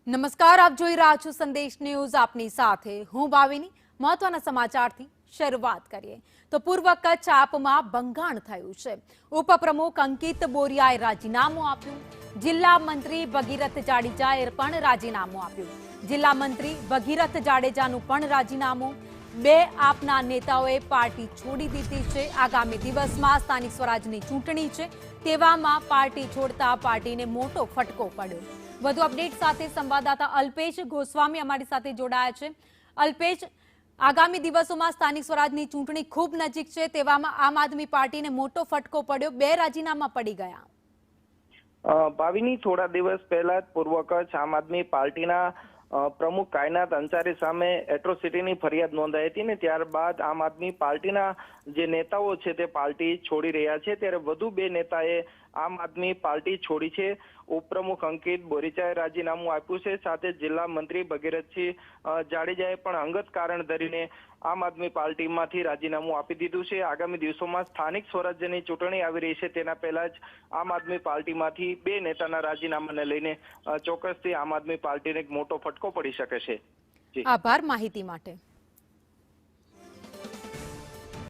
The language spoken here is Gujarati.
નમસ્કાર, આપ જોઈ રહ્યા છો સંદેશ ન્યૂઝ. આપની સાથે હું ભાવિની. મહત્વના સમાચારથી શરૂઆત કરીએ તો પૂર્વ કચ્છ આપમાં ભંગાણ થયું છે. ઉપપ્રમુખ અંકિત બોરિયાએ રાજીનામું આપ્યું. જિલ્લા મંત્રી ભગીરથ જાડેજાએ પણ રાજીનામું આપ્યું. જિલ્લા મંત્રી ભગીરથ જાડેજાનું પણ રાજીનામું. બે આપના નેતાઓએ પાર્ટી છોડી દીધી છે. આગામી દિવસમાં સ્થાનિક સ્વરાજની ચૂંટણી છે, તેવામાં પાર્ટી છોડતા પાર્ટીને મોટો ફટકો પડ્યો. વધુ અપડેટ સાથે સંવાદદાતા અલ્પેશ ગોસ્વામી અમારી સાથે જોડાયા છે. અલ્પેશ, આગામી દિવસોમાં સ્થાનિક સ્વરાજની ચૂંટણી ખૂબ નજીક છે, તેવામાં આમ આદમી પાર્ટીને મોટો ફટકો પડ્યો. બે રાજીનામા પડી ગયા. ભાવિની, થોડા દિવસ પહેલા જ પૂર્વ કચ્છ આમ આદમી પાર્ટીના પ્રમુખ કાયનાત અંસારી સામે એટ્રોસિટીની ફરિયાદ નોંધાઈ હતી ને ત્યારબાદ આમ આદમી પાર્ટીના જે નેતાઓ છે તે પાર્ટી છોડી રહ્યા છે. ત્યારે વધુ બે નેતાએ આમ આદમી પાર્ટી છોડી છે. ઉપપ્રમુખ અંકિત બોરિયાએ રાજીનામું આપ્યું છે, સાથે જિલ્લા મંત્રી ભગીરથસિંહ જાડેજાએ પણ અંગત કારણ ધરીને આમ આદમી પાર્ટીમાંથી રાજીનામું આપી દીધું છે. આગામી દિવસોમાં સ્થાનિક સ્વરાજ્યની ચૂંટણી આવી રહી છે, તેના પહેલા જ આમ આદમી પાર્ટીમાંથી બે નેતાના રાજીનામાને લઈને ચોક્કસથી આમ આદમી પાર્ટીને એક મોટો ફટકો પડી શકે છે. આભાર માહિતી માટે.